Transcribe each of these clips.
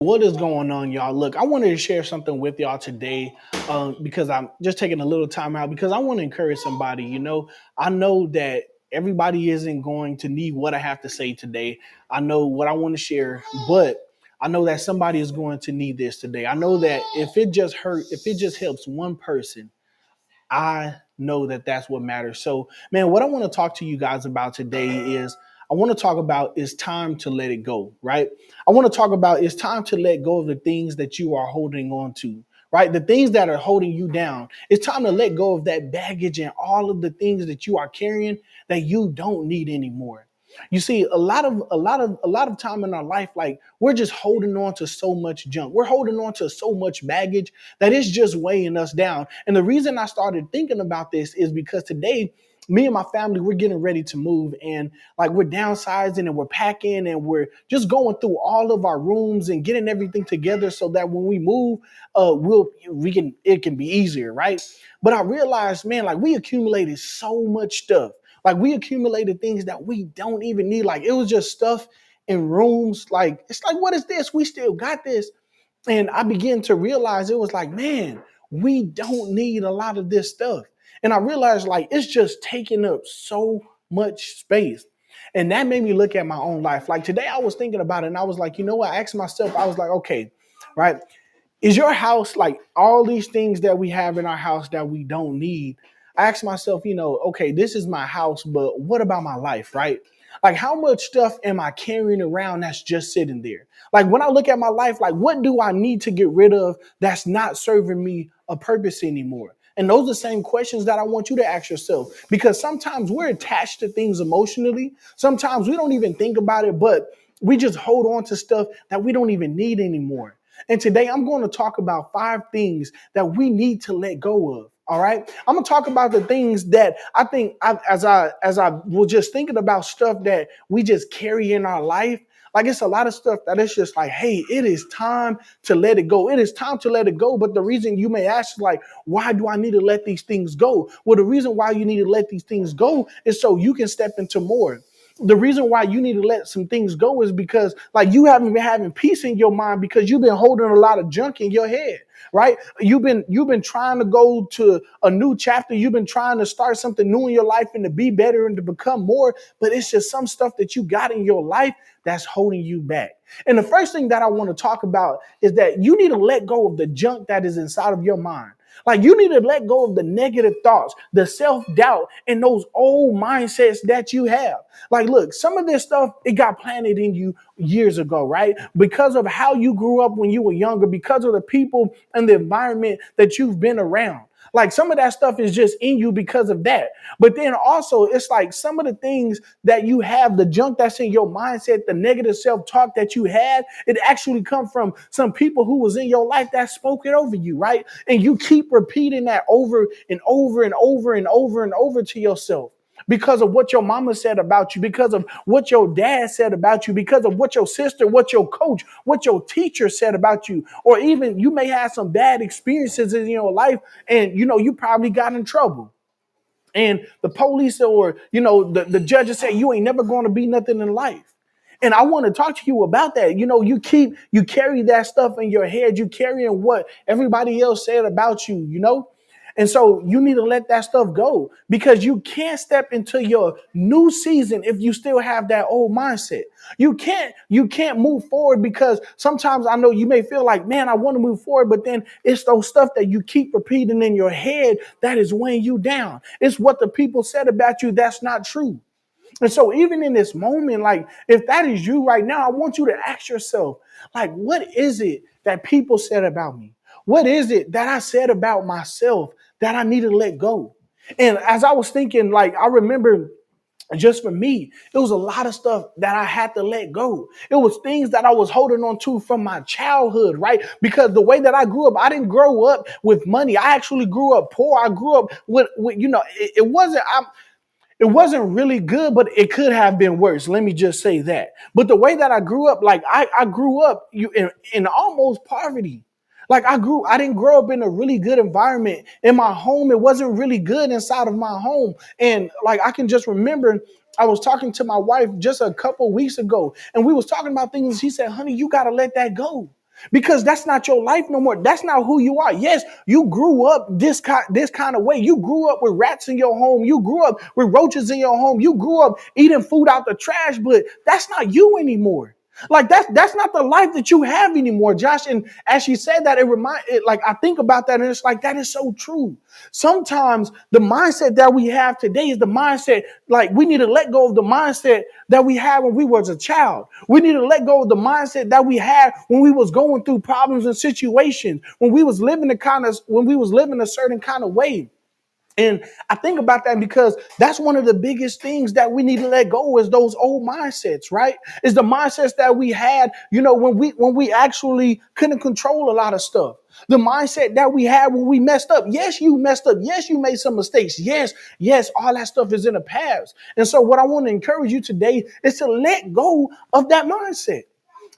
What is going on, y'all? Look, I wanted to share something with y'all today because I'm just taking a little time out because I want to encourage somebody. I know that everybody isn't going to need what I have to say today. I know what I want to share, but I know that somebody is going to need this today. I know that if it just helps one person, I know that that's what matters. So, man, what I want to talk to you guys about today is I want to talk about it's time to let it go, right? I want to talk about it's time to let go of the things that you are holding on to, right? The things that are holding you down. It's time to let go of that baggage and all of the things that you are carrying that you don't need anymore. You see, a lot of time in our life, like we're just holding on to so much junk. We're holding on to so much baggage that it's just weighing us down. And the reason I started thinking about this is because today, me and my family, we're getting ready to move, and like we're downsizing and we're packing and we're just going through all of our rooms and getting everything together so that when we move, we can it can be easier, right? But I realized, man, like we accumulated so much stuff. Like we accumulated things that we don't even need. Like it was just stuff in rooms. Like it's like, what is this? We still got this. And I began to realize it was like, man, we don't need a lot of this stuff. And I realized like it's just taking up so much space. And that made me look at my own life. Like today I was thinking about it and I was like, you know what? I asked myself, I was like, okay, right? Is your house like all these things that we have in our house that we don't need? I asked myself, okay, this is my house, but what about my life, right? Like, how much stuff am I carrying around that's just sitting there? Like, when I look at my life, like, what do I need to get rid of that's not serving me a purpose anymore? And those are the same questions that I want you to ask yourself because sometimes we're attached to things emotionally. Sometimes we don't even think about it, but we just hold on to stuff that we don't even need anymore. And today I'm going to talk about 5 things that we need to let go of. All right. I'm gonna talk about the things that I think as I was just thinking about stuff that we just carry in our life. Like it's a lot of stuff that it's just like, hey, it is time to let it go. It is time to let it go. But the reason you may ask is like, why do I need to let these things go? Well, the reason why you need to let these things go is so you can step into more. The reason why you need to let some things go is because like you haven't been having peace in your mind because you've been holding a lot of junk in your head, right? You've been trying to go to a new chapter. You've been trying to start something new in your life and to be better and to become more, but it's just some stuff that you got in your life that's holding you back. And the first thing that I want to talk about is that you need to let go of the junk that is inside of your mind. Like you need to let go of the negative thoughts, the self-doubt, and those old mindsets that you have. Like, look, some of this stuff, it got planted in you years ago, right? Because of how you grew up when you were younger, because of the people and the environment that you've been around. Like some of that stuff is just in you because of that. But then also it's like some of the things that you have, the junk that's in your mindset, the negative self-talk that you had, it actually come from some people who was in your life that spoke it over you, right? And you keep repeating that over and over and over and over and over to yourself because of what your mama said about you, because of what your dad said about you, because of what your sister, what your coach, what your teacher said about you, or even you may have some bad experiences in your life and you probably got in trouble. And the police or the judges say you ain't never going to be nothing in life. And I want to talk to you about that. You carry that stuff in your head. You carrying what everybody else said about you. And so you need to let that stuff go because you can't step into your new season if you still have that old mindset. You can't move forward because sometimes I know you may feel like, man, I want to move forward, but then it's those stuff that you keep repeating in your head that is weighing you down. It's what the people said about you that's not true. And so even in this moment, like if that is you right now, I want you to ask yourself, like, what is it that people said about me? What is it that I said about myself that I need to let go? And as I was thinking, like, I remember just for me, it was a lot of stuff that I had to let go. It was things that I was holding on to from my childhood, right? Because the way that I grew up, I didn't grow up with money. I actually grew up poor. I grew up with it wasn't really good, but it could have been worse. Let me just say that. But the way that I grew up, like I grew up in almost poverty. Like I didn't grow up in a really good environment. In my home, it wasn't really good inside of my home. And like I can just remember I was talking to my wife just a couple weeks ago, and we was talking about things. She said, honey, you gotta let that go. because that's not your life no more. That's not who you are. Yes, you grew up this kind of way. You grew up with rats in your home. You grew up with roaches in your home. You grew up eating food out the trash, but that's not you anymore. Like that's not the life that you have anymore, Josh. And as she said that, like I think about that, and it's like that is so true. Sometimes the mindset that we have today is the mindset, like we need to let go of the mindset that we had when we was a child. We need to let go of the mindset that we had when we was going through problems and situations, when we was living a certain kind of way. And I think about that because that's one of the biggest things that we need to let go is those old mindsets, right? Is the mindsets that we had, when we actually couldn't control a lot of stuff. The mindset that we had when we messed up. Yes, you messed up. Yes, you made some mistakes. Yes, all that stuff is in the past. And so what I want to encourage you today is to let go of that mindset.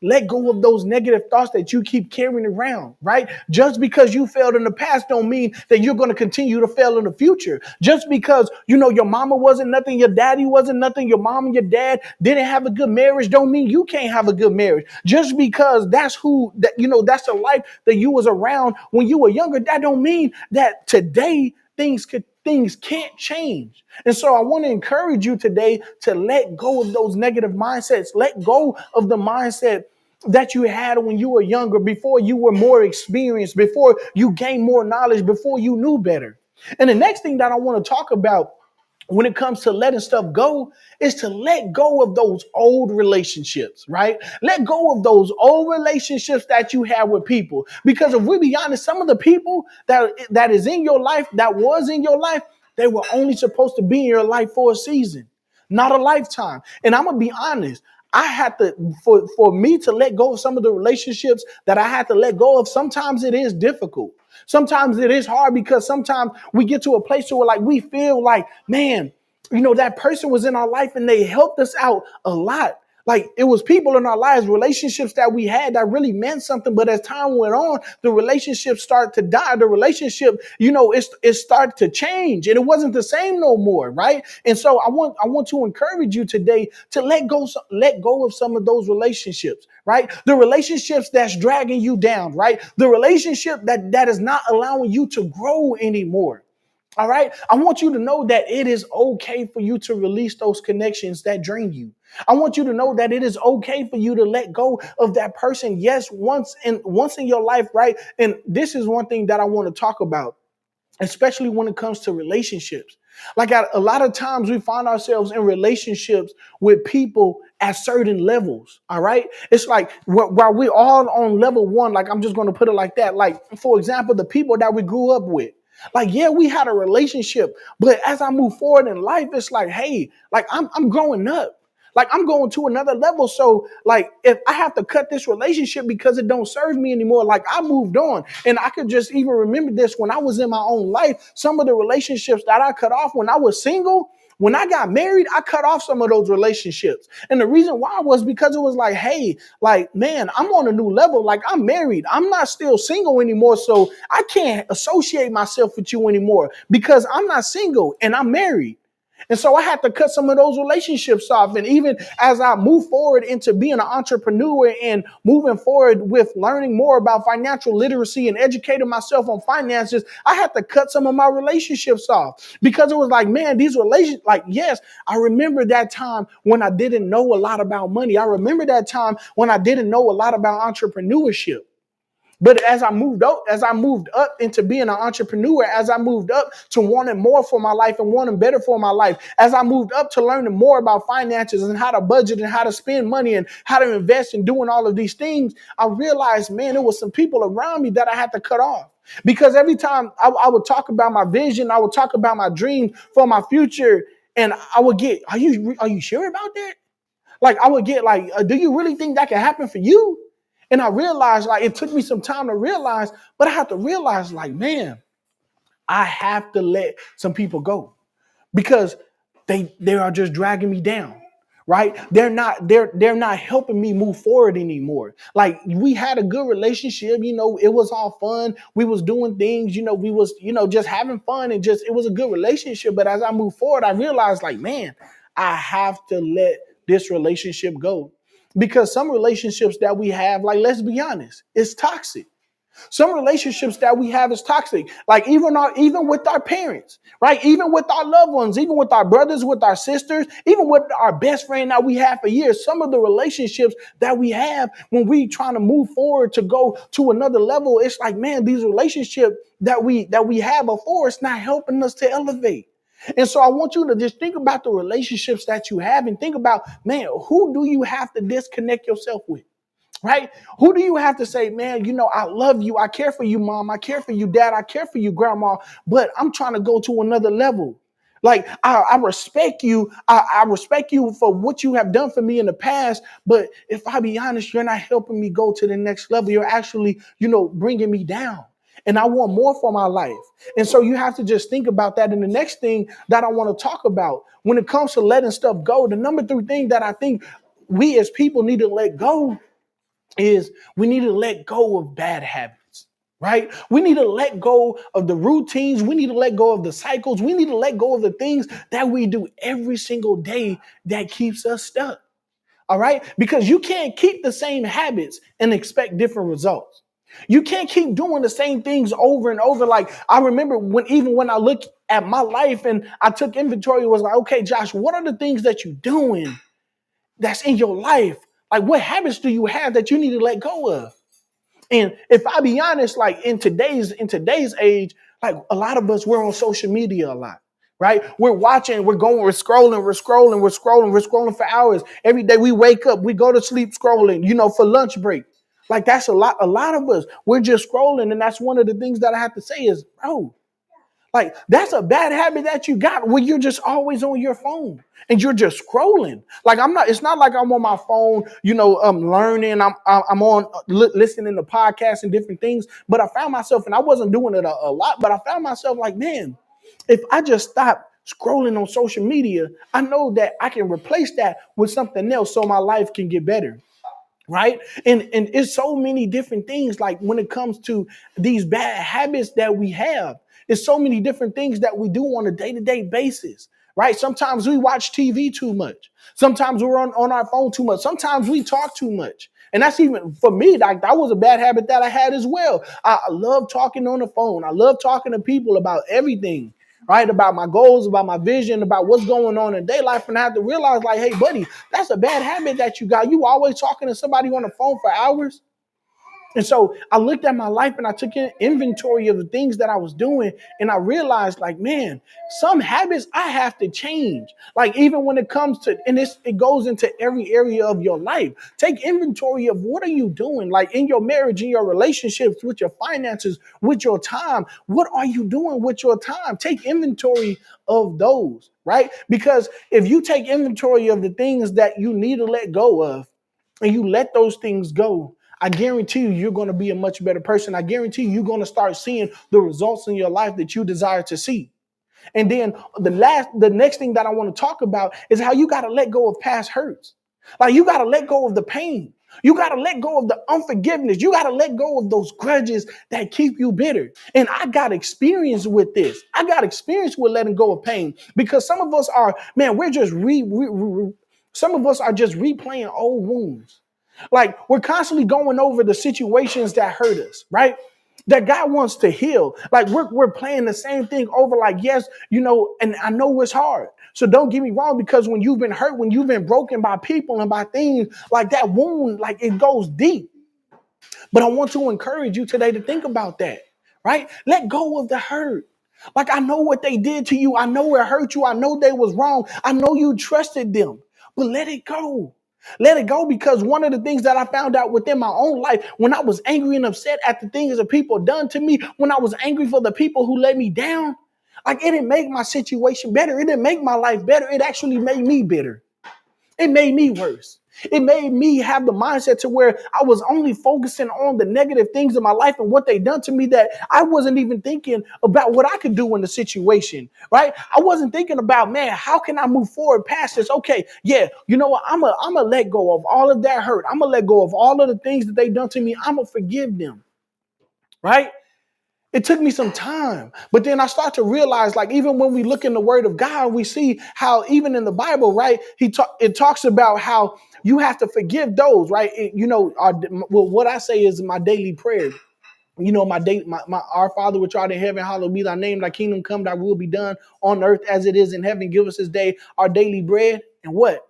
Let go of those negative thoughts that you keep carrying around, right? Just because you failed in the past don't mean that you're going to continue to fail in the future. Just because, your mama wasn't nothing, your daddy wasn't nothing, your mom and your dad didn't have a good marriage don't mean you can't have a good marriage. Just because that's the life that you was around when you were younger, that don't mean that today things can't change. And so I want to encourage you today to let go of those negative mindsets. Let go of the mindset that you had when you were younger, before you were more experienced, before you gained more knowledge, before you knew better. And the next thing that I want to talk about when it comes to letting stuff go is to let go of those old relationships, right? Let go of those old relationships that you have with people. Because if we be honest, some of the people that is in your life, that was in your life, they were only supposed to be in your life for a season, not a lifetime. And I'm gonna be honest. I had to, for me to let go of some of the relationships that I had to let go of. Sometimes it is difficult. Sometimes it is hard because sometimes we get to a place where like we feel like, man, that person was in our life and they helped us out a lot. Like it was people in our lives, relationships that we had that really meant something. But as time went on, the relationship started to die. The relationship, it started to change and it wasn't the same no more. Right. And so I want to encourage you today to let go of some of those relationships. Right. The relationships that's dragging you down. Right. The relationship that is not allowing you to grow anymore. All right. I want you to know that it is okay for you to release those connections that drain you. I want you to know that it is okay for you to let go of that person. Yes, once in your life, right? And this is one thing that I want to talk about, especially when it comes to relationships. Like a lot of times we find ourselves in relationships with people at certain levels. All right. It's like while we're all on level one, like I'm just going to put it like that. Like, for example, the people that we grew up with. Like, yeah, we had a relationship, but as I move forward in life, it's like, hey, like I'm growing up. Like I'm going to another level. So like if I have to cut this relationship because it don't serve me anymore, like I moved on. And I could just even remember this when I was in my own life. Some of the relationships that I cut off when I was single, when I got married, I cut off some of those relationships. And the reason why was because it was like, hey, like, man, I'm on a new level. Like I'm married. I'm not still single anymore. So I can't associate myself with you anymore because I'm not single and I'm married. And so I had to cut some of those relationships off. And even as I move forward into being an entrepreneur and moving forward with learning more about financial literacy and educating myself on finances, I had to cut some of my relationships off because it was like, man, these relationships, like, yes, I remember that time when I didn't know a lot about money. I remember that time when I didn't know a lot about entrepreneurship. But as I moved up into being an entrepreneur, as I moved up to wanting more for my life and wanting better for my life, as I moved up to learning more about finances and how to budget and how to spend money and how to invest and doing all of these things, I realized, man, there was some people around me that I had to cut off. Because every time I would talk about my vision, I would talk about my dreams for my future, and I would get, are you sure about that? Like I would get like, do you really think that can happen for you? And I realized, like, it took me some time to realize, but I had to realize, like, man, I have to let some people go because they are just dragging me down. Right? They're not helping me move forward anymore. Like we had a good relationship, it was all fun. We was doing things, we was, just having fun and just it was a good relationship. But as I move forward, I realized like, man, I have to let this relationship go. Because some relationships that we have, like, let's be honest, it's toxic. Some relationships that we have is toxic. Like even with our parents, right? Even with our loved ones, even with our brothers, with our sisters, even with our best friend that we have for years. Some of the relationships that we have when we trying to move forward to go to another level, it's like, man, these relationships that we had before, it's not helping us to elevate. And so I want you to just think about the relationships that you have and think about, man, who do you have to disconnect yourself with? Right? Who do you have to say, man, I love you. I care for you, mom. I care for you, dad. I care for you, grandma. But I'm trying to go to another level. Like, I respect you. I respect you for what you have done for me in the past. But if I be honest, you're not helping me go to the next level. You're actually, bringing me down. And I want more for my life. And so you have to just think about that. And the next thing that I want to talk about when it comes to letting stuff go, the number 3 thing that I think we as people need to let go is we need to let go of bad habits, right? We need to let go of the routines. We need to let go of the cycles. We need to let go of the things that we do every single day that keeps us stuck. All right? Because you can't keep the same habits and expect different results. You can't keep doing the same things over and over. Like, I remember even when I look at my life and I took inventory, it was like, okay, Josh, what are the things that you're doing that's in your life? Like, what habits do you have that you need to let go of? And if I be honest, like in today's age, like a lot of us, we're on social media a lot, right? We're watching, we're scrolling, we're scrolling for hours. Every day we wake up, we go to sleep scrolling, for lunch break. Like, that's a lot of us. We're just scrolling. And that's one of the things that I have to say is, bro, like, that's a bad habit that you got where you're just always on your phone and you're just scrolling. Like, it's not like I'm on my phone, learning. I'm on listening to podcasts and different things. But I found myself, and I wasn't doing it a lot, but I found myself like, man, if I just stop scrolling on social media, I know that I can replace that with something else so my life can get better. Right. And it's so many different things. Like, when it comes to these bad habits that we have, it's so many different things that we do on a day-to-day basis. Right. Sometimes we watch TV too much. Sometimes we're on our phone too much. Sometimes we talk too much. And that's even for me, like, that was a bad habit that I had as well. I love talking on the phone. I love talking to people about everything, right? About my goals, about my vision, about what's going on in their life. And I have to realize, like, hey, buddy, that's a bad habit that you got. You always talking to somebody on the phone for hours. And so I looked at my life and I took an inventory of the things that I was doing. And I realized, like, man, some habits I have to change. Like, even when it comes to, and it goes into every area of your life. Take inventory of what are you doing? Like, in your marriage, in your relationships, with your finances, with your time. What are you doing with your time? Take inventory of those, right? Because if you take inventory of the things that you need to let go of, and you let those things go, I guarantee you're going to be a much better person. I guarantee you're going to start seeing the results in your life that you desire to see. And then the next thing that I want to talk about is how you got to let go of past hurts. Like, you got to let go of the pain. You got to let go of the unforgiveness. You got to let go of those grudges that keep you bitter. And I got experience with this. I got experience with letting go of pain, because some of us are, man, we're just some of us are just replaying old wounds. Like, we're constantly going over the situations that hurt us, right? That God wants to heal. Like, we're playing the same thing over. Like, yes, and I know it's hard. So don't get me wrong, because when you've been hurt, when you've been broken by people and by things, like, that wound, like, it goes deep. But I want to encourage you today to think about that, right? Let go of the hurt. Like, I know what they did to you. I know it hurt you. I know they was wrong. I know you trusted them, but let it go. Let it go, because one of the things that I found out within my own life, when I was angry and upset at the things that people done to me, when I was angry for the people who let me down, like, it didn't make my situation better. It didn't make my life better. It actually made me bitter. It made me worse. It made me have the mindset to where I was only focusing on the negative things in my life and what they done to me, that I wasn't even thinking about what I could do in the situation, right? I wasn't thinking about, man, how can I move forward past this? Okay, yeah, you know what? I'm a let go of all of that hurt. I'm going to let go of all of the things that they done to me. I'm going to forgive them, right? It took me some time. But then I start to realize, like, even when we look in the word of God, we see how even in the Bible, right, it talks about how you have to forgive those, right? What I say is my daily prayer. My our Father which art in heaven, hallowed be thy name, thy kingdom come, thy will be done on earth as it is in heaven. Give us this day our daily bread. And what?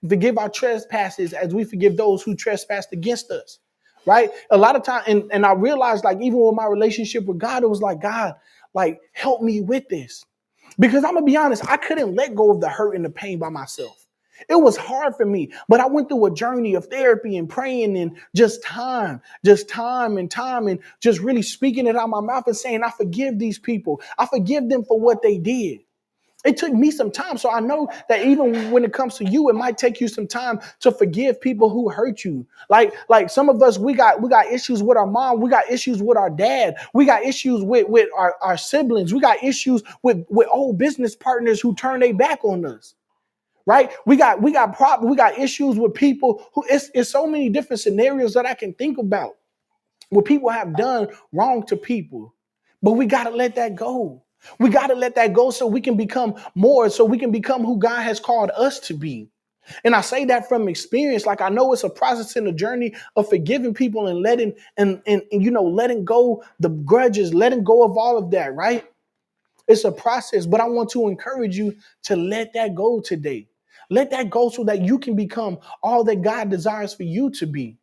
Forgive our trespasses as we forgive those who trespass against us. Right? A lot of time, and I realized, like, even with my relationship with God, it was like, God, like, help me with this. Because I'm gonna be honest, I couldn't let go of the hurt and the pain by myself. It was hard for me, but I went through a journey of therapy and praying and just time and time, and just really speaking it out my mouth and saying, I forgive these people. I forgive them for what they did. It took me some time. So I know that even when it comes to you, it might take you some time to forgive people who hurt you. Like some of us, we got issues with our mom, we got issues with our dad, we got issues with our siblings, we got issues with old business partners who turn their back on us. Right? We got issues with people who it's so many different scenarios that I can think about where people have done wrong to people. But we got to let that go. We got to let that go so we can become more, so we can become who God has called us to be. And I say that from experience. Like, I know it's a process in the journey of forgiving people and letting letting go the grudges, letting go of all of that, right? It's a process, but I want to encourage you to let that go today. Let that go so that you can become all that God desires for you to be.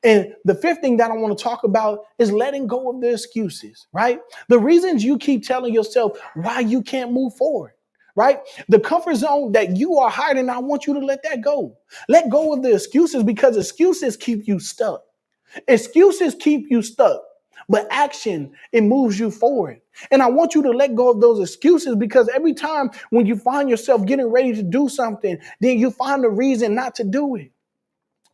And the fifth thing that I want to talk about is letting go of the excuses, right? The reasons you keep telling yourself why you can't move forward, right? The comfort zone that you are hiding, I want you to let that go. Let go of the excuses, because excuses keep you stuck. Excuses keep you stuck. But action, it moves you forward. And I want you to let go of those excuses, because every time when you find yourself getting ready to do something, then you find a reason not to do it.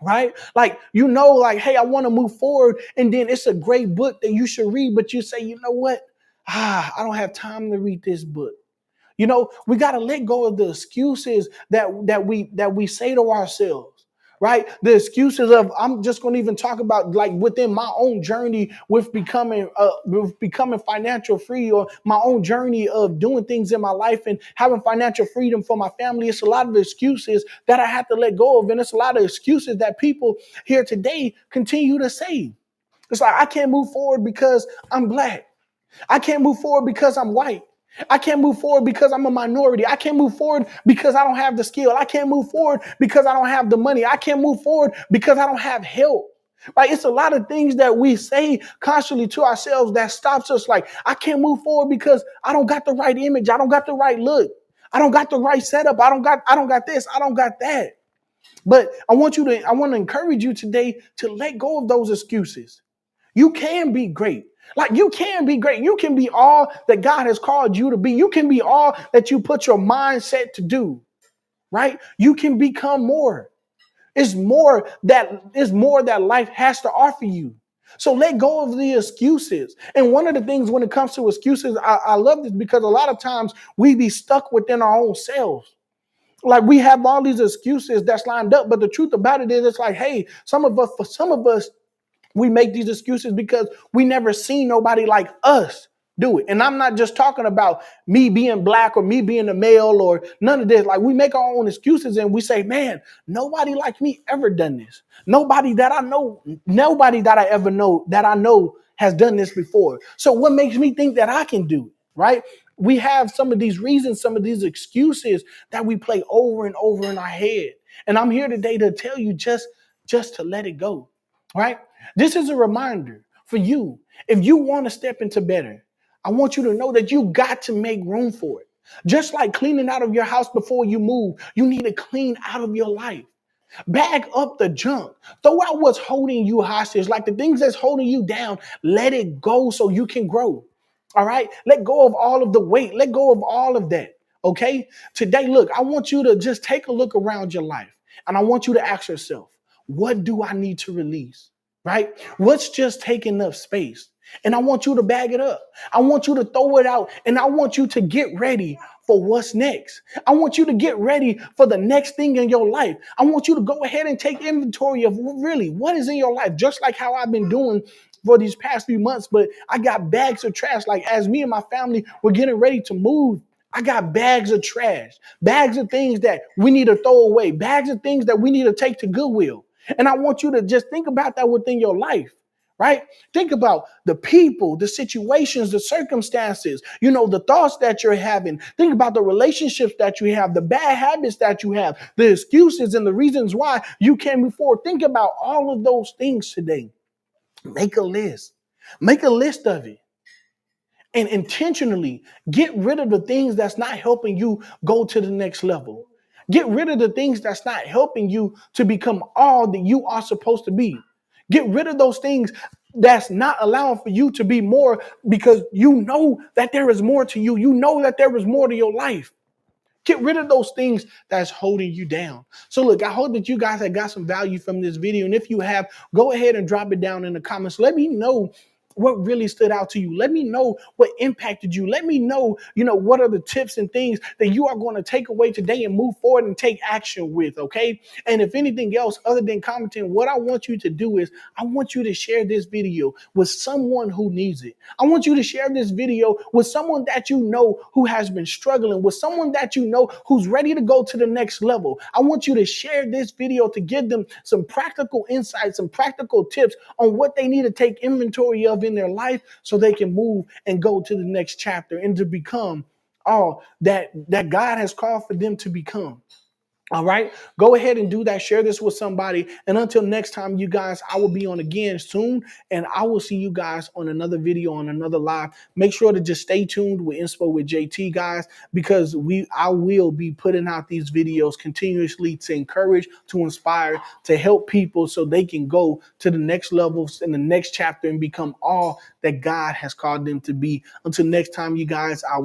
Right? Like, like, hey, I want to move forward. And then it's a great book that you should read, but you say, you know what? I don't have time to read this book. We got to let go of the excuses that we say to ourselves, right? The excuses of, I'm just going to even talk about, like, within my own journey with becoming financial free, or my own journey of doing things in my life and having financial freedom for my family. It's a lot of excuses that I have to let go of, and it's a lot of excuses that people here today continue to say. It's like, I can't move forward because I'm black. I can't move forward because I'm white. I can't move forward because I'm a minority. I can't move forward because I don't have the skill. I can't move forward because I don't have the money. I can't move forward because I don't have help. Like, it's a lot of things that we say constantly to ourselves that stops us. Like, I can't move forward because I don't got the right image. I don't got the right look. I don't got the right setup. I don't got this. I don't got that. But I want to encourage you today to let go of those excuses. You can be great. Like, you can be great. You can be all that God has called you to be. You can be all that you put your mindset to do, right? You can become more. It's more that life has to offer you. So let go of the excuses. And one of the things when it comes to excuses, I love this, because a lot of times we be stuck within our own selves. Like, we have all these excuses that's lined up, but the truth about it is, it's like, hey, for some of us, we make these excuses because we never seen nobody like us do it. And I'm not just talking about me being black or me being a male or none of this. Like, we make our own excuses and we say, man, nobody like me ever done this. Nobody that I ever know that I know has done this before. So what makes me think that I can do it, right? We have some of these reasons, some of these excuses that we play over and over in our head. And I'm here today to tell you just to let it go, right? This is a reminder for you. If you want to step into better, I want you to know that you got to make room for it. Just like cleaning out of your house before you move, you need to clean out of your life. Bag up the junk. Throw out what's holding you hostage, like the things that's holding you down. Let it go so you can grow. All right? Let go of all of the weight. Let go of all of that. Okay? Today, look, I want you to just take a look around your life, and I want you to ask yourself, what do I need to release? Right? What's just taking up space? And I want you to bag it up. I want you to throw it out, and I want you to get ready for what's next. I want you to get ready for the next thing in your life. I want you to go ahead and take inventory of really what is in your life, just like how I've been doing for these past few months, but I got bags of trash. Like as me and my family were getting ready to move, I got bags of trash, bags of things that we need to throw away, bags of things that we need to take to Goodwill. And I want you to just think about that within your life, right? Think about the people, the situations, the circumstances, the thoughts that you're having. Think about the relationships that you have, the bad habits that you have, the excuses and the reasons why you can't move forward. Think about all of those things today. Make a list. Make a list of it and intentionally get rid of the things that's not helping you go to the next level. Get rid of the things that's not helping you to become all that you are supposed to be. Get rid of those things that's not allowing for you to be more, because you know that there is more to you. You know that there is more to your life. Get rid of those things that's holding you down. So look, I hope that you guys have got some value from this video. And if you have, go ahead and drop it down in the comments. Let me know what really stood out to you. Let me know what impacted you. Let me know, what are the tips and things that you are going to take away today and move forward and take action with, okay? And if anything else other than commenting, what I want you to do is I want you to share this video with someone who needs it. I want you to share this video with someone that you know who has been struggling, with someone that you know who's ready to go to the next level. I want you to share this video to give them some practical insights, some practical tips on what they need to take inventory of in their life so they can move and go to the next chapter and to become all that God has called for them to become. All right, go ahead and do that. Share this with somebody. And until next time, you guys, I will be on again soon. And I will see you guys on another video, on another live. Make sure to just stay tuned with Inspo with JT, guys, because I will be putting out these videos continuously to encourage, to inspire, to help people so they can go to the next levels in the next chapter and become all that God has called them to be. Until next time, you guys, I will